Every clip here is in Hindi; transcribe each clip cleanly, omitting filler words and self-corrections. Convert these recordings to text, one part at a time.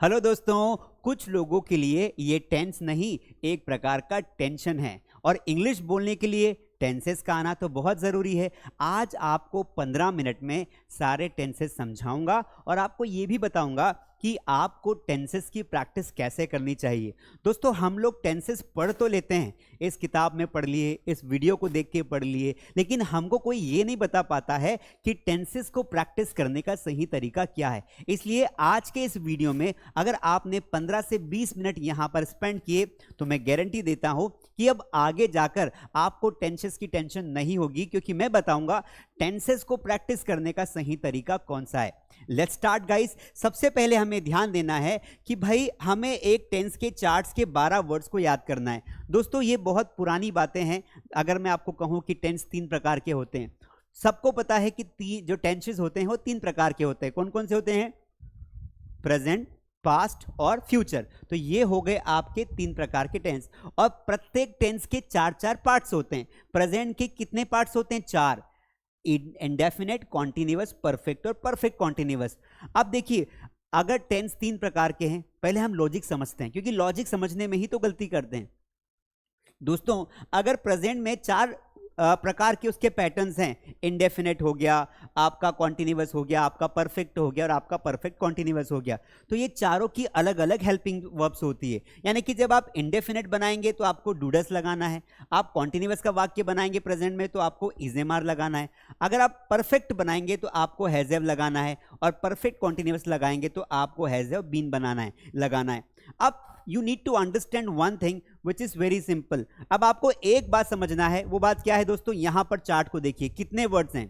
हेलो दोस्तों, कुछ लोगों के लिए ये टेंस नहीं एक प्रकार का टेंशन है और इंग्लिश बोलने के लिए टेंसेस का आना तो बहुत ज़रूरी है। आज आपको 15 मिनट में सारे टेंसेस समझाऊंगा और आपको ये भी बताऊंगा कि आपको टेंसेस की प्रैक्टिस कैसे करनी चाहिए। दोस्तों, हम लोग टेंसेस पढ़ तो लेते हैं, इस किताब में पढ़ लिए, इस वीडियो को देख के पढ़ लिए, लेकिन हमको कोई ये नहीं बता पाता है कि टेंसेस को प्रैक्टिस करने का सही तरीका क्या है। इसलिए आज के इस वीडियो में अगर आपने 15 से 20 मिनट यहां पर स्पेंड किए तो मैं गारंटी देता हूं कि अब आगे जाकर आपको टेंसेस की टेंशन नहीं होगी, क्योंकि मैं बताऊंगा टेंसेस को प्रैक्टिस करने का सही तरीका कौन सा है। Let's start guys. सबसे पहले हमें ध्यान देना है कि भाई हमें एक टेंस के चार्ट्स के 12 वर्ड्स को याद करना है। दोस्तों, ये बहुत पुरानी बातें हैं। अगर मैं आपको कहूं कि टेंस 3 प्रकार के होते हैं, सबको पता है कि जो टेंसेस होते हैं वो 3 प्रकार के होते हैं। कौन कौन से होते हैं? प्रेजेंट, पास्ट और फ्यूचर। तो ये हो गए आपके 3 प्रकार के टेंस और प्रत्येक टेंस के 4-4 पार्ट्स होते हैं। प्रेजेंट के कितने पार्ट्स होते हैं? 4। इंडेफिनेट, कॉन्टिन्यूअस, परफेक्ट और परफेक्ट कॉन्टिन्यूअस। अब देखिए, अगर टेंस 3 प्रकार के हैं, पहले हम लॉजिक समझते हैं, क्योंकि लॉजिक समझने में ही तो गलती करते हैं। दोस्तों, अगर प्रेजेंट में 4 प्रकार के उसके पैटर्न्स हैं, इंडेफिनेट हो गया, आपका कॉन्टिन्यूअस हो गया, आपका परफेक्ट हो गया और आपका परफेक्ट कॉन्टिन्यूअस हो गया, तो ये चारों की अलग अलग हेल्पिंग वर्ब्स होती है। यानी कि जब आप इंडेफिनेट बनाएंगे तो आपको डूडस लगाना है, आप कॉन्टिन्यूअस का वाक्य बनाएंगे प्रेजेंट में तो आपको इजेमार लगाना है, अगर आप परफेक्ट बनाएंगे तो आपको हैजेव लगाना है और परफेक्ट कॉन्टिन्यूअस लगाएंगे तो आपको हैजेव बीन लगाना है। अब you need to understand one thing which is very simple. अब आपको एक बात समझना है, वो बात क्या है दोस्तों? यहां पर चार्ट को देखिए, कितने वर्ड्स हैं?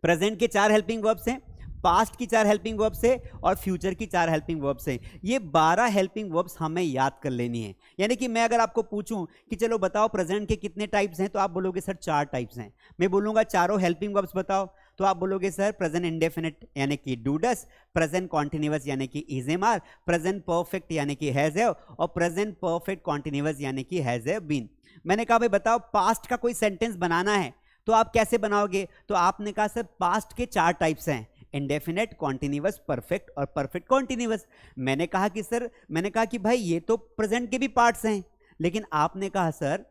प्रेजेंट के 4 हेल्पिंग वर्ब्स हैं, पास्ट की 4 हेल्पिंग वर्ब्स है और फ्यूचर की 4 हेल्पिंग वर्ब्स है। ये 12 हेल्पिंग वर्ब्स हमें याद कर लेनी है। यानी कि मैं अगर आपको पूछूं कि चलो बताओ प्रेजेंट के कितने टाइप्स हैं, तो आप बोलोगे सर 4 टाइप्स हैं। मैं बोलूंगा चारों हेल्पिंग वर्ब्स बताओ, तो आप बोलोगे सर प्रेजेंट इंडेफिनिट यानी कि डूडस, प्रेजेंट कॉन्टिन्यूअस यानी कि इजेमार, प्रेजेंट परफेक्ट यानी कि हैजेव और प्रेजेंट परफेक्ट कॉन्टिन्यूअस यानी कि हैजेव बीन। मैंने कहा भाई बताओ पास्ट का कोई सेंटेंस बनाना है तो आप कैसे बनाओगे? तो आपने कहा सर पास्ट के 4 टाइप्स हैं, इंडेफिनेट, कॉन्टिन्यूअस, परफेक्ट और परफेक्ट कॉन्टिन्यूअस। मैंने कहा कि भाई ये तो प्रेजेंट के भी पार्ट्स हैं, लेकिन आपने कहा सर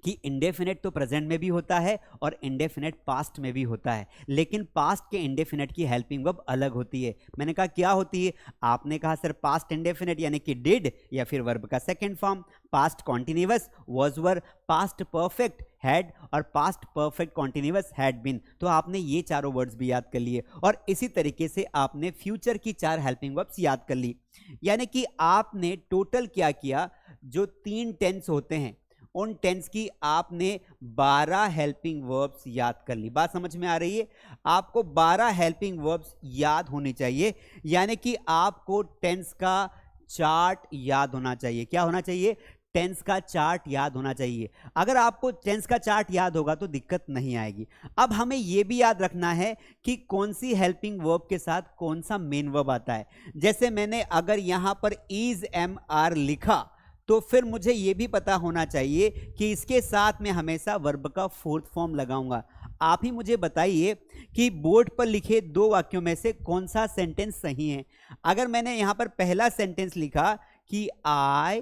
कि इंडेफिनेट तो प्रेजेंट में भी होता है और इंडेफिनेट पास्ट में भी होता है, लेकिन पास्ट के इंडेफिनेट की हेल्पिंग वर्ब अलग होती है। मैंने कहा क्या होती है? आपने कहा सर पास्ट इंडेफिनेट यानी कि डिड या फिर वर्ब का second form, past continuous was were, past perfect had और past perfect continuous had been. तो आपने ये चारों वर्ड्स भी याद कर लिए और इसी तरीके से आपने फ्यूचर की 4 हेल्पिंग वर्ब्स याद कर ली। यानी कि आपने टोटल क्या किया, जो 3 टेंस होते हैं उन टेंस की आपने 12 हेल्पिंग वर्ब्स याद कर ली। बात समझ में आ रही है? आपको 12 हेल्पिंग वर्ब्स याद होने चाहिए, यानी कि आपको टेंस का चार्ट याद होना चाहिए। क्या होना चाहिए? टेंस का चार्ट याद होना चाहिए। अगर आपको टेंस का चार्ट याद होगा तो दिक्कत नहीं आएगी। अब हमें यह भी याद रखना है कि कौन सी हेल्पिंग वर्ब के साथ कौन सा मेन वर्ब आता है। जैसे मैंने अगर यहां पर इज एम आर लिखा तो फिर मुझे यह भी पता होना चाहिए कि इसके साथ में हमेशा वर्ब का 4th फॉर्म लगाऊंगा। आप ही मुझे बताइए कि बोर्ड पर लिखे 2 वाक्यों में से कौन सा सेंटेंस सही है। अगर मैंने यहां पर पहला सेंटेंस लिखा कि I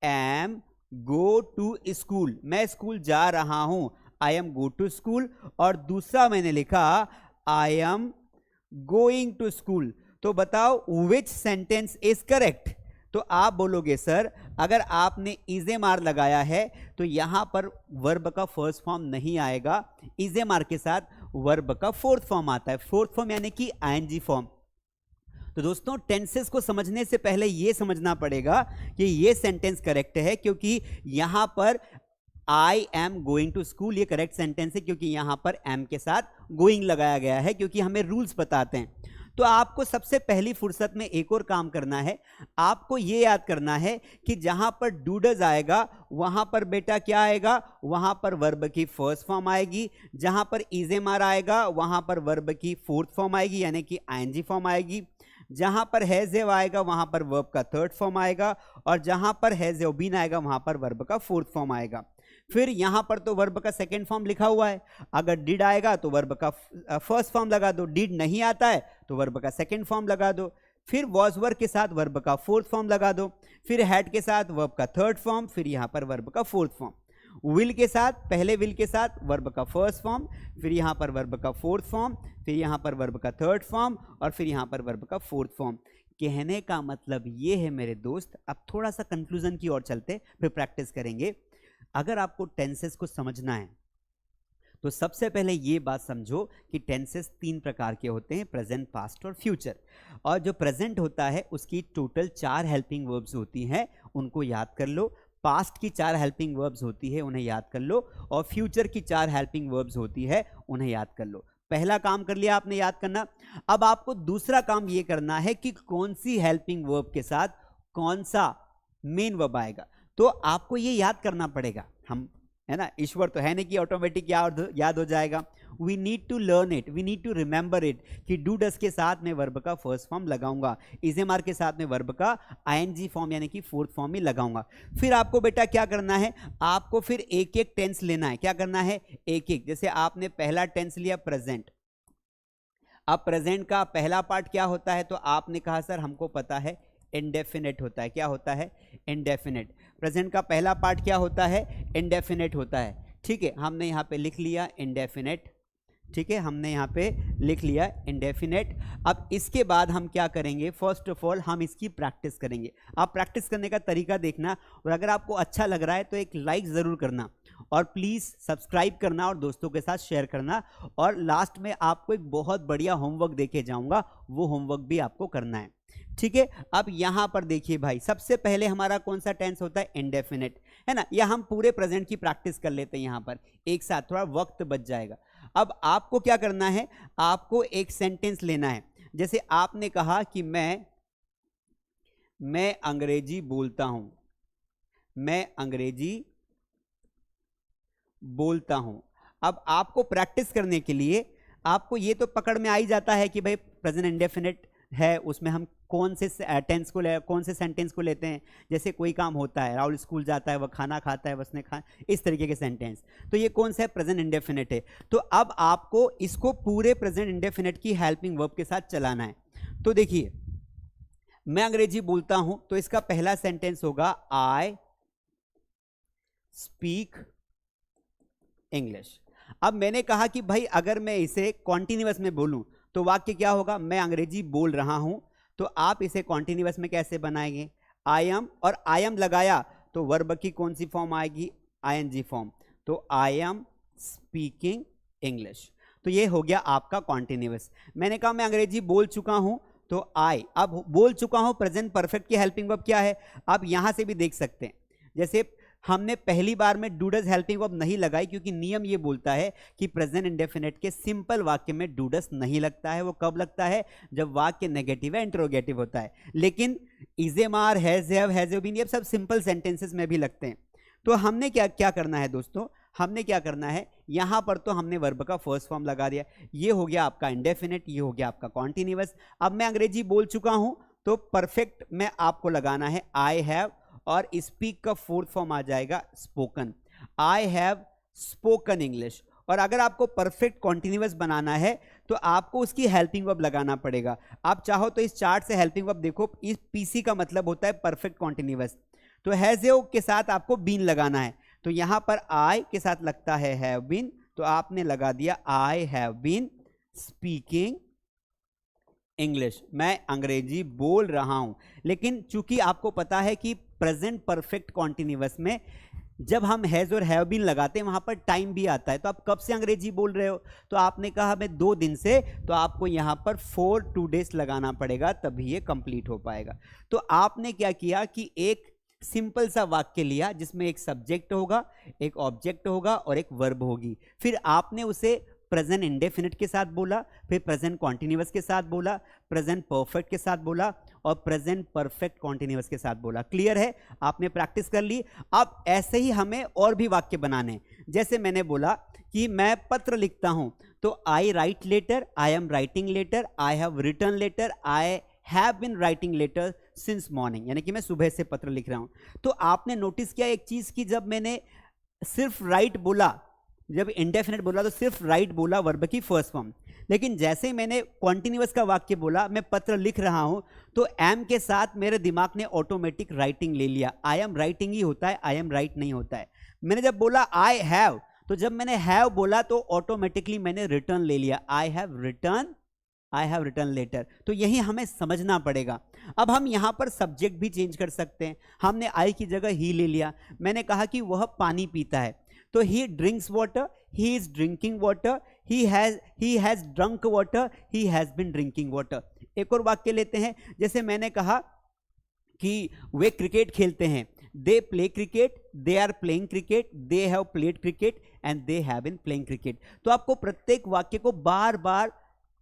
am go to school, मैं स्कूल जा रहा हूं, I am go to school, और दूसरा मैंने लिखा I am going to school, तो बताओ विच सेंटेंस इज करेक्ट? तो आप बोलोगे सर अगर आपने इजेमार लगाया है तो यहां पर वर्ब का 1st फॉर्म नहीं आएगा, इजेमार के साथ वर्ब का 4th फॉर्म आता है। 4th फॉर्म यानी कि आईएनजी फॉर्म। तो दोस्तों, टेंसेस को समझने से पहले यह समझना पड़ेगा कि यह सेंटेंस करेक्ट है, क्योंकि यहां पर I am going to school ये करेक्ट सेंटेंस है, क्योंकि यहां पर एम के साथ गोइंग लगाया गया है, क्योंकि हमें रूल्स बताते हैं। तो आपको सबसे पहली फुर्सत में एक और काम करना है। आपको यह याद करना है कि जहां पर डूडज आएगा वहां पर बेटा क्या आएगा? वहां पर वर्ब की 1st फॉर्म आएगी। जहां पर इजेमार आएगा वहां पर वर्ब की 4th फॉर्म आएगी, यानी कि आईएनजी फॉर्म आएगी। जहां पर हैजेव आएगा वहां पर वर्ब का 3rd फॉर्म आएगा, और जहां पर हैजेव बीन आएगा वहां पर वर्ब का 4th फॉर्म आएगा। फिर यहां पर तो वर्ब का 2nd फॉर्म लिखा हुआ है, अगर डिड आएगा तो वर्ब का 1st फॉर्म लगा दो, डिड नहीं आता है तो वर्ब का 2nd फॉर्म लगा दो। फिर वॉज वर्ब के साथ वर्ब का फोर्थ फॉर्म लगा दो, फिर हैड के साथ वर्ब का थर्ड फॉर्म, फिर यहां पर वर्ब का फोर्थ फॉर्म, विल के साथ, पहले विल के साथ वर्ब का फर्स्ट फॉर्म, फिर यहां पर वर्ब का फोर्थ फॉर्म, फिर यहां पर वर्ब का थर्ड फॉर्म और फिर यहां पर वर्ब का फोर्थ फॉर्म। कहने का मतलब ये है मेरे दोस्त, अब थोड़ा सा कंक्लूजन की ओर चलते फिर प्रैक्टिस करेंगे। अगर आपको टेंसेस को समझना है तो सबसे पहले ये बात समझो कि टेंसेस 3 प्रकार के होते हैं, प्रेजेंट, पास्ट और फ्यूचर। और जो प्रेजेंट होता है उसकी टोटल 4 हेल्पिंग वर्ब्स होती हैं, उनको याद कर लो। पास्ट की 4 हेल्पिंग वर्ब्स होती है, उन्हें याद कर लो। और फ्यूचर की 4 हेल्पिंग वर्ब्स होती है, उन्हें याद कर लो। पहला काम कर लिया आपने, याद करना। अब आपको दूसरा काम ये करना है कि कौन सी हेल्पिंग वर्ब के साथ कौन सा मेन वर्ब आएगा, तो आपको ये याद करना पड़ेगा। हम है ना, ईश्वर तो है नहीं कि ऑटोमेटिक याद हो जाएगा। We need to learn it, we need to remember it कि डू डस के साथ में वर्ब का फर्स्ट फॉर्म लगाऊंगा, इजेमार के साथ में वर्ब का आईएनजी फॉर्म यानी कि फोर्थ फॉर्म ही लगाऊंगा। फिर आपको बेटा क्या करना है, आपको फिर एक एक टेंस लेना है। क्या करना है, एक एक। जैसे आपने पहला टेंस लिया प्रेजेंट, अब प्रेजेंट का पहला पार्ट क्या होता है, तो आपने कहा सर हमको पता है इंडेफिनेट होता है। क्या होता है, इंडेफिनेट। प्रेजेंट का पहला पार्ट क्या होता है, इंडेफिनेट होता है। ठीक है, हमने यहाँ पे लिख लिया इंडेफिनेट। ठीक है, हमने यहाँ पे लिख लिया इंडेफिनेट। अब इसके बाद हम क्या करेंगे, फर्स्ट ऑफ ऑल हम इसकी प्रैक्टिस करेंगे। आप प्रैक्टिस करने का तरीका देखना, और अगर आपको अच्छा लग रहा है तो एक लाइक ज़रूर करना, और प्लीज़ सब्सक्राइब करना और दोस्तों के साथ शेयर करना। और लास्ट में आपको एक बहुत बढ़िया होमवर्क देके जाऊंगा, वो होमवर्क भी आपको करना है। ठीक है, अब यहां पर देखिए भाई, सबसे पहले हमारा कौन सा टेंस होता है, इंडेफिनेट, है ना। या हम पूरे प्रेजेंट की प्रैक्टिस कर लेते हैं यहां पर एक साथ, थोड़ा वक्त बच जाएगा। अब आपको क्या करना है, आपको एक सेंटेंस लेना है। जैसे आपने कहा कि मैं अंग्रेजी बोलता हूं, मैं अंग्रेजी बोलता हूं। अब आपको प्रैक्टिस करने के लिए आपको ये तो पकड़ में आ ही जाता है कि भाई प्रेजेंट इंडेफिनेट है, उसमें हम कौन से टेंस को कौन से सेंटेंस को लेते हैं। जैसे कोई काम होता है, राहुल स्कूल जाता है, वह खाना खाता है, उसने खा, इस तरीके के सेंटेंस, तो ये कौन सा है, प्रेजेंट इंडेफिनेट है। तो अब आपको इसको पूरे प्रेजेंट इंडेफिनेट की हेल्पिंग वर्ब के साथ चलाना है। तो देखिए, मैं अंग्रेजी बोलता हूं, तो इसका पहला सेंटेंस होगा आई स्पीक इंग्लिश। अब मैंने कहा कि भाई अगर मैं इसे कॉन्टिन्यूअस में बोलूं तो वाक्य क्या होगा, मैं अंग्रेजी बोल रहा हूं। तो आप इसे कॉन्टिन्यूअस में कैसे बनाएंगे, आई एम, और आई एम लगाया तो वर्ब की कौन सी फॉर्म आएगी, आईएनजी फॉर्म। तो आई एम स्पीकिंग इंग्लिश, तो ये हो गया आपका कॉन्टिन्यूअस। मैंने कहा मैं अंग्रेजी बोल चुका हूं, तो आई, अब बोल चुका हूं, प्रेजेंट परफेक्ट की हेल्पिंग वर्ब क्या है, आप यहां से भी देख सकते हैं। जैसे हमने पहली बार में डू डज हेल्पिंग वर्ब नहीं लगाई, क्योंकि नियम ये बोलता है कि प्रेजेंट इंडेफिनेट के सिंपल वाक्य में डू डज नहीं लगता है। वो कब लगता है, जब वाक्य नेगेटिव है, इंट्रोगेटिव होता है। लेकिन इजेमार, हैव बीन, ये सब सिंपल सेंटेंसेस में भी लगते हैं। तो हमने क्या करना है दोस्तों, हमने क्या करना है, यहां पर तो हमने वर्ब का फर्स्ट फॉर्म लगा दिया, ये हो गया आपका इंडेफिनेट, ये हो गया आपका कॉन्टिन्यूअस। अब मैं अंग्रेजी बोल चुका हूं, तो परफेक्ट में आपको लगाना है आई हैव, और स्पीक का फोर्थ फॉर्म आ जाएगा spoken, I have spoken English. और अगर आपको परफेक्ट कॉन्टिन्यूअस बनाना है तो आपको उसकी हेल्पिंग वर्ब लगाना पड़ेगा। आप चाहो तो इस चार्ट से हेल्पिंग वर्ब देखो, इस पीसी का मतलब होता है परफेक्ट कॉन्टिन्यूअस। तो हैज़ के साथ आपको बीन लगाना है, तो यहां पर आई के साथ लगता है हैव बीन, तो आपने लगा दिया I have been speaking English, मैं अंग्रेजी बोल रहा हूं। लेकिन चूंकि आपको पता है कि प्रेजेंट परफेक्ट कॉन्टिन्यूअस में जब हम हैज और हैव बीन लगाते हैं वहां पर टाइम भी आता है। तो आप कब से अंग्रेजी बोल रहे हो, तो आपने कहा मैं 2 दिन से, तो आपको यहां पर 4 2 days लगाना पड़ेगा, तभी ये कंप्लीट हो पाएगा। तो आपने क्या किया कि एक सिंपल सा वाक्य लिया जिसमें एक सब्जेक्ट होगा, एक ऑब्जेक्ट होगा और एक वर्ब होगी। फिर आपने उसे प्रेजेंट इंडेफिनिट के साथ बोला, फिर प्रेजेंट कॉन्टिन्यूअस के साथ बोला, प्रेजेंट परफेक्ट के साथ बोला और प्रेजेंट परफेक्ट कॉन्टिन्यूअस के साथ बोला। क्लियर है, आपने प्रैक्टिस कर ली। अब ऐसे ही हमें और भी वाक्य बनाने, जैसे मैंने बोला कि मैं पत्र लिखता हूं, तो I write letter, I am writing letter, I have written letter, I have been writing letter since morning, यानी कि मैं सुबह से पत्र लिख रहा हूं। तो आपने नोटिस किया एक चीज की, जब मैंने सिर्फ राइट बोला, जब इंडेफिनेट बोला तो सिर्फ राइट बोला वर्ब की फर्स्ट फॉर्म, लेकिन जैसे ही मैंने कॉन्टिन्यूअस का वाक्य बोला, मैं पत्र लिख रहा हूं, तो एम के साथ मेरे दिमाग ने ऑटोमेटिक राइटिंग ले लिया। आई एम राइटिंग ही होता है, आई एम राइट नहीं होता है। मैंने जब बोला आई हैव, तो जब मैंने हैव बोला तो ऑटोमेटिकली मैंने रिटर्न ले लिया, आई हैव रिटर्न लेटर। तो यही हमें समझना पड़ेगा। अब हम यहां पर सब्जेक्ट भी चेंज कर सकते हैं। हमने आई की जगह ही ले लिया। मैंने कहा कि वह पानी पीता है, तो ही drinks water, he is drinking water, he has drunk water, he has been drinking water. एक और वाक्य लेते हैं, जैसे मैंने कहा कि वे क्रिकेट खेलते हैं, they play cricket, they are playing cricket, they have played cricket and they have been playing cricket. तो आपको प्रत्येक वाक्य को बार बार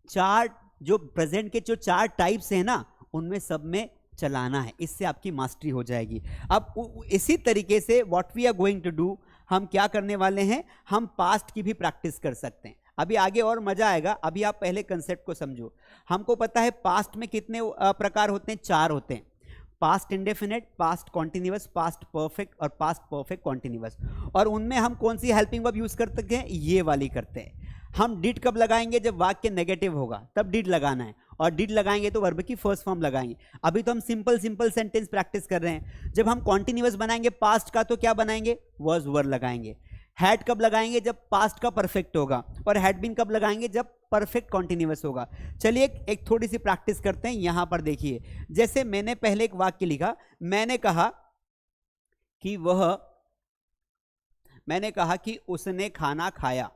चार जो प्रेजेंट के जो चार टाइप्स हैं ना, उनमें सब में चलाना है, इससे आपकी मास्टरी हो जाएगी। अब इसी तरीके से what we are going to do, हम क्या करने वाले हैं, हम पास्ट की भी प्रैक्टिस कर सकते हैं। अभी आगे और मजा आएगा, अभी आप पहले कंसेप्ट को समझो। हमको पता है पास्ट में कितने प्रकार होते हैं, चार होते हैं, past indefinite, past continuous, past perfect और पास्ट परफेक्ट कॉन्टिन्यूअस। और उनमें हम कौन सी हेल्पिंग वर्ब यूज करते हैं, ये वाली करते हैं। हम डिड कब लगाएंगे, जब वाक्य नेगेटिव होगा तब डिड लगाना है, और डिड लगाएंगे तो वर्ब की फर्स्ट फॉर्म लगाएंगे। अभी तो हम सिंपल सेंटेंस प्रैक्टिस कर रहे हैं। जब हम कॉन्टिन्यूअस बनाएंगे पास्ट का तो क्या बनाएंगे, वॉज वर लगाएंगे। हैड कब लगाएंगे, जब पास्ट का परफेक्ट होगा, और हैड बीन कब लगाएंगे, जब परफेक्ट कॉन्टिन्यूअस होगा। चलिए एक थोड़ी सी प्रैक्टिस करते हैं। यहां पर देखिए, जैसे मैंने पहले एक वाक्य लिखा, मैंने कहा कि उसने खाना खाया।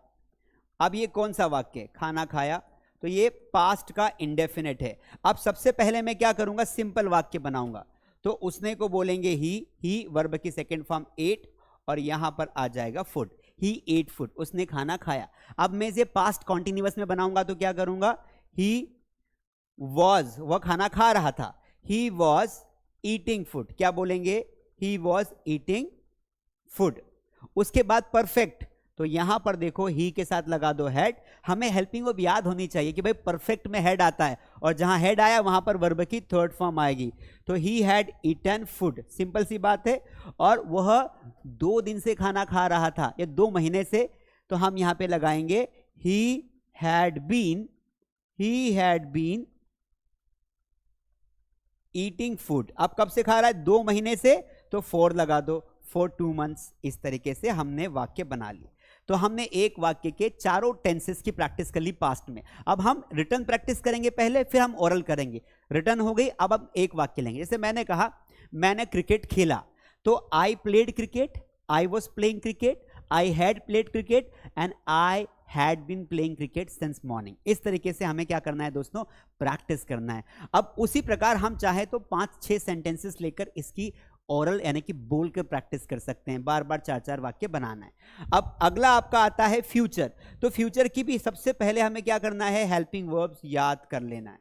अब ये कौन सा वाक्य है, खाना खाया, तो ये पास्ट का इंडेफिनेट है। अब सबसे पहले मैं क्या करूंगा, सिंपल वाक्य बनाऊंगा। तो उसने को बोलेंगे ही वर्ब की सेकेंड फॉर्म एट, और यहां पर आ जाएगा फूड, ही एट फूड, उसने खाना खाया। अब मैं इसे पास्ट कॉन्टिन्यूअस में बनाऊंगा तो क्या करूंगा, ही वॉज, वह खाना खा रहा था, ही वॉज ईटिंग फूड, क्या बोलेंगे, ही वॉज ईटिंग फूड। उसके बाद परफेक्ट, तो यहां पर देखो ही के साथ लगा दो हेड। हमें हेल्पिंग वर्ब याद होनी चाहिए कि भाई परफेक्ट में हेड आता है, और जहां हेड आया वहां पर वर्ब की थर्ड फॉर्म आएगी। तो he had eaten food, simple सी बात है। और वह 2 दिन से खाना खा रहा था, या 2 महीने से, तो हम यहां पे लगाएंगे he had been eating food. अब कब से खा रहा है, 2 महीने से, तो 4 लगा दो, फॉर 2 मंथ्स। इस तरीके से हमने वाक्य बना लिए। तो हमने एक वाक्य के चारों टेंसेस की प्रैक्टिस कर ली पास्ट में। अब हम रिटर्न प्रैक्टिस करेंगे पहले, फिर हम ओरल करेंगे। रिटर्न हो गई, अब हम एक वाक्य लेंगे। जैसे मैंने कहा मैंने क्रिकेट खेला, तो I played cricket, I was playing cricket, I had played cricket and I had been playing cricket since morning. इस तरीके से हमें क्या करना है दोस्तों, प्रैक्टिस करना है। अब उसी प्रकार हम चाहे तो 5-6 सेंटेंसेस लेकर इसकी ओरल यानी कि बोल कर प्रैक्टिस कर सकते हैं। बार बार 4-4 वाक्य बनाना है। अब अगला आपका आता है फ्यूचर। तो फ्यूचर की भी सबसे पहले हमें क्या करना है, हेल्पिंग वर्ब्स याद कर लेना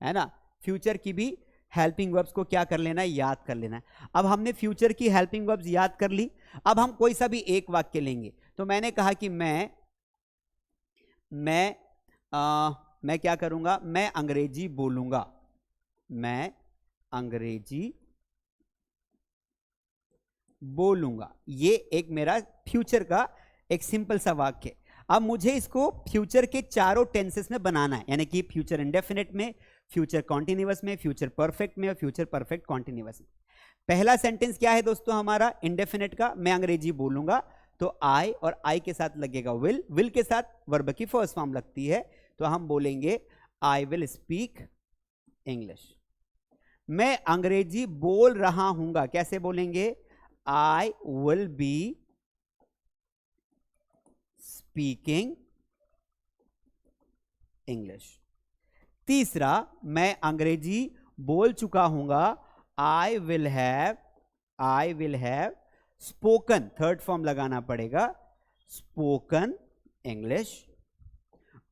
है ना। फ्यूचर की भी हेल्पिंग वर्ब्स को क्या कर लेना है, याद कर लेना है। अब हमने फ्यूचर की हेल्पिंग वर्ब्स याद कर ली। अब हम कोई सा भी एक वाक्य लेंगे। तो मैंने कहा कि मैं क्या करूंगा, मैं अंग्रेजी बोलूंगा, मैं अंग्रेजी बोलूंगा। ये एक मेरा फ्यूचर का एक सिंपल सा वाक्य है। अब मुझे इसको फ्यूचर के चारों टेंसेस में बनाना है, यानी कि फ्यूचर इंडेफिनेट में, फ्यूचर कॉन्टिन्यूअस में, फ्यूचर परफेक्ट में और फ्यूचर परफेक्ट कॉन्टिन्यूअस में। पहला सेंटेंस क्या है दोस्तों हमारा, इंडेफिनेट का, मैं अंग्रेजी बोलूंगा। तो आई, और आई के साथ लगेगा विल के साथ वर्ब की फर्स्ट फॉर्म लगती है, तो हम बोलेंगे आई विल स्पीक इंग्लिश। मैं अंग्रेजी बोल रहा हूंगा, कैसे बोलेंगे, I will be speaking English। तीसरा, मैं अंग्रेजी बोल चुका हूंगा, I will have spoken, third form लगाना पड़ेगा, spoken English।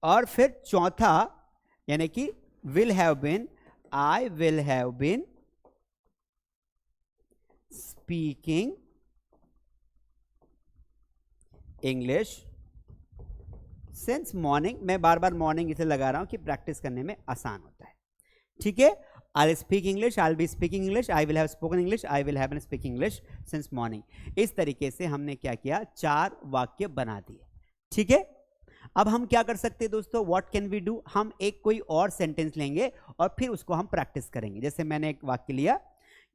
और फिर चौथा यानी कि will have been, I will have been speaking English since morning. मैं बार बार मॉर्निंग इसे लगा रहा हूं कि प्रैक्टिस करने में आसान होता है। ठीक है। I'll speak English, I'll be speaking English, I will have spoken English, I will have been speaking English since morning. इस तरीके से हमने क्या किया, 4 वाक्य बना दिए. ठीक है. अब हम क्या कर सकते हैं दोस्तों, व्हाट कैन वी डू, हम एक कोई और सेंटेंस लेंगे और फिर उसको हम प्रैक्टिस करेंगे. जैसे मैंने एक वाक्य लिया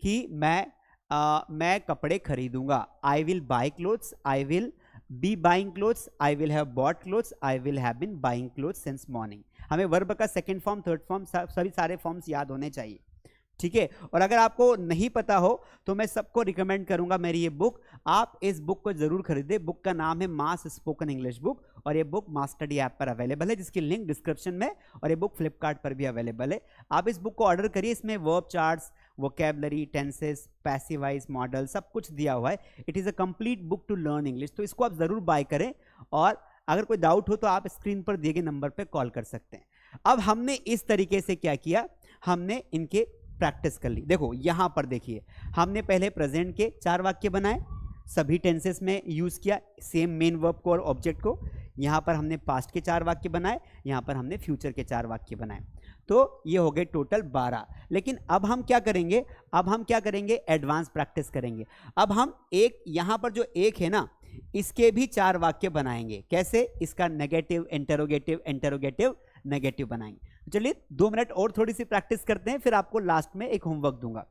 कि मैं कपड़े खरीदूंगा. I will buy clothes, I will be buying clothes, I will have bought clothes, I will have been buying clothes since morning. हमें वर्ब का सेकंड फॉर्म, थर्ड फॉर्म, सभी सारे फॉर्म्स याद होने चाहिए. ठीक है. और अगर आपको नहीं पता हो तो मैं सबको रिकमेंड करूंगा मेरी ये बुक, आप इस बुक को जरूर खरीदें. बुक का नाम है मास स्पोकन इंग्लिश बुक और ये बुक मास्टरडी ऐप पर अवेलेबल है, जिसकी लिंक डिस्क्रिप्शन में, और ये बुक फ्लिपकार्ट पर भी अवेलेबल है. आप इस बुक को ऑर्डर करिए. इसमें verb charts, vocabulary, tenses, passive voice modal सब कुछ दिया हुआ है. It is a complete book to learn English. तो इसको आप जरूर बाय करें और अगर कोई डाउट हो तो आप स्क्रीन पर दिए गए नंबर पर कॉल कर सकते हैं. अब हमने इस तरीके से क्या किया, हमने इनके प्रैक्टिस कर ली. देखो यहां पर देखिए, हमने पहले प्रेजेंट के 4 वाक्य बनाए, सभी टेंसेस में यूज किया सेम मेन वर्ब को और ऑब्जेक्ट को. यहां पर हमने पास्ट के 4 वाक्य बनाए, यहां पर हमने फ्यूचर के 4 वाक्य बनाए. तो ये हो गए टोटल 12. लेकिन अब हम क्या करेंगे, अब हम क्या करेंगे, एडवांस प्रैक्टिस करेंगे. अब हम एक यहां पर जो एक है ना, इसके भी 4 वाक्य बनाएंगे. कैसे, इसका नेगेटिव, इंटरोगेटिव, इंटरोगेटिव, नेगेटिव बनाएंगे. चलिए 2 मिनट और थोड़ी सी प्रैक्टिस करते हैं, फिर आपको लास्ट में एक होमवर्क दूंगा.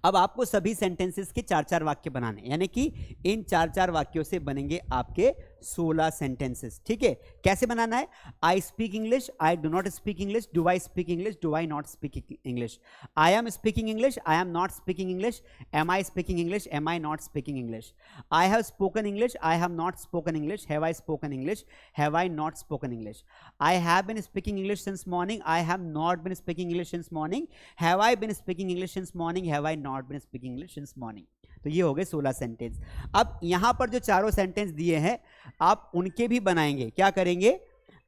अब आपको सभी सेंटेंसेस के 4-4 वाक्य बनाने, यानी कि इन 4-4 वाक्यों से बनेंगे आपके 16 सेंटेंसेस. ठीक है. कैसे बनाना है, I speak English, I do not speak English, do I speak English, do I not speak English, I am speaking English, I am not speaking English, am I speaking English, am I not speaking English, I have spoken English, I have not spoken English, have I spoken English, have I not spoken English, I have been speaking English since morning, I have not been speaking English since morning, have I been speaking English since morning, have I not been speaking English since morning. तो ये हो गए 16 सेंटेंस. अब यहां पर जो चारों सेंटेंस दिए हैं आप उनके भी बनाएंगे. क्या करेंगे,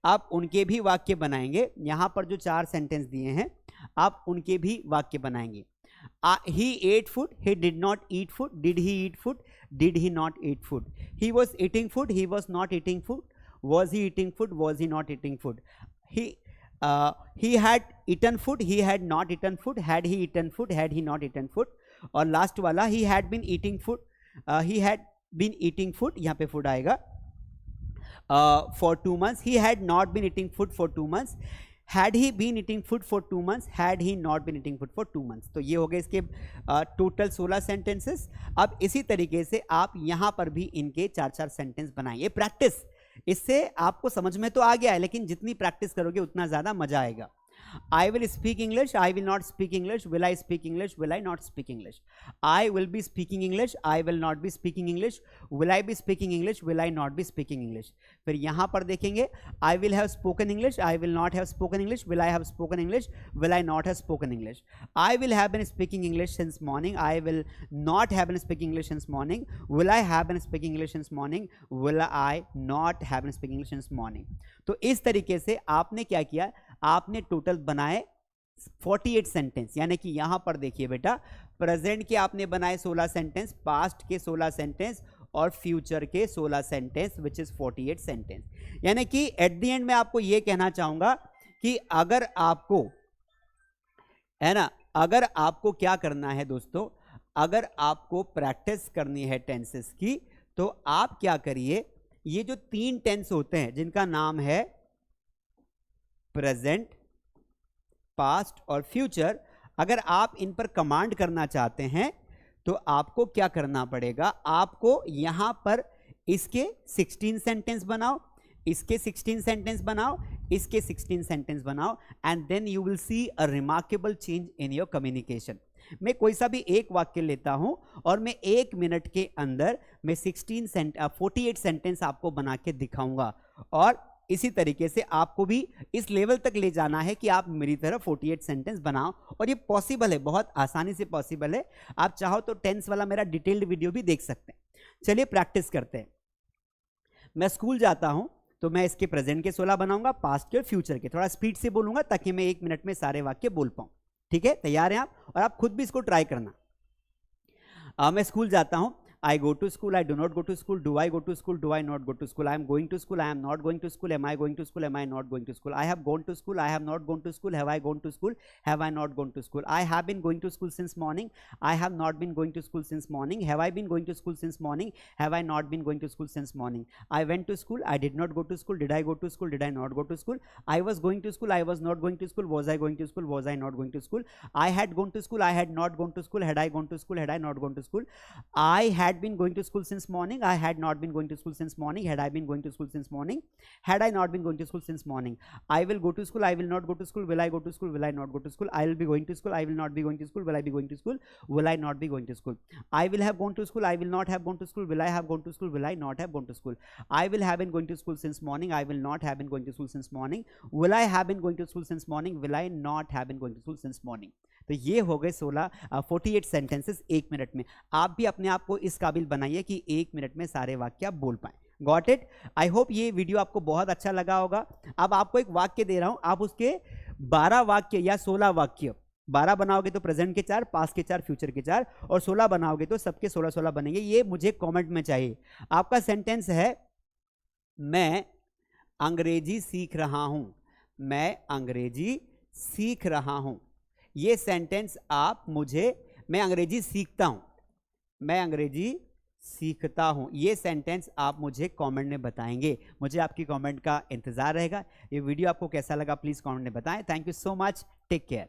आप उनके भी वाक्य बनाएंगे. यहां पर जो 4 सेंटेंस दिए हैं आप उनके भी वाक्य बनाएंगे. he ate food, he did not eat food, did he eat food, did he not eat food, he was eating food, he was not eating food, was he eating food, was he not eating food, he had eaten food, he had not eaten food, had he eaten food, had he not eaten food. और लास्ट वाला he had been eating food, he had been eating food, यहाँ पे food आएगा, for 2 months, he had not been eating food for 2 months, had he been eating food for 2 months, had he not been eating food for 2 months. तो ये हो गए इसके टोटल 16 सेंटेंसेस. अब इसी तरीके से आप यहाँ पर भी इनके 4-4 सेंटेंस बनाइए. प्रैक्टिस, इससे आपको समझ में तो आ गया है, लेकिन जितनी प्रैक्टिस करोगे उतना ज़्यादा मजा आएगा. I will speak English, I will not speak English, will I speak English, will I not speak English, I will be speaking English, I will not be speaking English, will I be speaking English, will I not be speaking English. फिर यहाँ पर देखेंगे I will have spoken English, I will not have spoken English, will I have spoken English, will I not have spoken English, I will have been speaking English since morning, I will not have been speaking English since morning, will I have been speaking English since morning, will I not have been speaking English since morning. तो इस तरीके से आपने क्या किया, आपने टोटल बनाए 48 सेंटेंस. यानी कि यहां पर देखिए बेटा, प्रेजेंट के आपने बनाए 16 सेंटेंस, पास्ट के 16 सेंटेंस और फ्यूचर के 16 सेंटेंस, विच इज 48 सेंटेंस. यानी कि एट द एंड में आपको यह कहना चाहूंगा कि अगर आपको, है ना, अगर आपको क्या करना है दोस्तों, अगर आपको प्रैक्टिस करनी है टेंसेस की, तो आप क्या करिए, ये जो 3 टेंस होते हैं जिनका नाम है प्रेजेंट, पास्ट और फ्यूचर, अगर आप इन पर कमांड करना चाहते हैं तो आपको क्या करना पड़ेगा, आपको यहां पर इसके 16 सेंटेंस बनाओ, इसके 16 सेंटेंस बनाओ, इसके 16 सेंटेंस बनाओ, and then you will see a remarkable change in your communication. मैं कोई सा भी एक वाक्य लेता हूं और मैं 1 मिनट के अंदर मैं 48 सेंटेंस आपको बना के दिखाऊंगा. और इसी तरीके से आपको भी इस लेवल तक ले जाना है कि आप मेरी तरह 48 सेंटेंस बनाओ. और ये पॉसिबल है, बहुत आसानी से पॉसिबल है. आप चाहो तो टेंस वाला मेरा डिटेल्ड वीडियो भी देख सकते हैं. चलिए प्रैक्टिस करते हैं. मैं स्कूल जाता हूं तो मैं इसके प्रेजेंट के 16 बनाऊंगा, पास्ट के और फ्यूचर के. थोड़ा स्पीड से बोलूंगा ताकि मैं 1 मिनट में सारे वाक्य बोल पाऊं. ठीक है, तैयार हैं आप? और आप खुद भी इसको ट्राई करना. मैं स्कूल जाता हूं, I go to school, I do not go to school, do I go to school, do I not go to school, I am going to school, I am not going to school, am I going to school, am I not going to school, I have gone to school, I have not gone to school, have I gone to school, have I not gone to school, I have been going to school since morning, I have not been going to school since morning, have I been going to school since morning, have I not been going to school since morning, I went to school, I did not go to school, did I go to school, did I not go to school, I was going to school, I was not going to school, was I going to school, was I not going to school, I had gone to school, I had not gone to school, had I gone to school, had I not gone to school, I had been going to school since morning, I had not been going to school since morning, had I been going to school since morning, had I not been going to school since morning, I will go to school, I will not go to school, will I go to school, will I not go to school, I will be going to school, I will not be going to school, will I be going to school, will I not be going to school, I will have gone to school, I will not have gone to school, will I have gone to school, will I not have gone to school, I will have been going to school since morning, I will not have been going to school since morning, will I have been going to school since morning, will I not have been going to school since morning। तो ये हो गए 48 सेंटेंसेस 1 मिनट में। आप भी अपने आप को इस काबिल बनाइए कि 1 मिनट में सारे वाक्य आप बोल पाएं। Got it? आई होप ये वीडियो आपको बहुत अच्छा लगा होगा। अब आपको एक वाक्य दे रहा हूं, आप उसके 12 वाक्य या 16 वाक्य, 12 बनाओगे तो प्रेजेंट के 4, पास्ट के 4, फ्यूचर के 4, और 16 बनाओगे तो सबके 16-16 बनेंगे। ये मुझे कमेंट में चाहिए। आपका सेंटेंस है, मैं अंग्रेजी सीख रहा हूं, मैं अंग्रेजी सीख रहा हूं। ये सेंटेंस आप मुझे, मैं अंग्रेजी सीखता हूं, मैं अंग्रेजी सीखता हूं, ये सेंटेंस आप मुझे कमेंट में बताएंगे। मुझे आपकी कमेंट का इंतजार रहेगा। ये वीडियो आपको कैसा लगा प्लीज कमेंट में बताएं। Thank you so much, take care.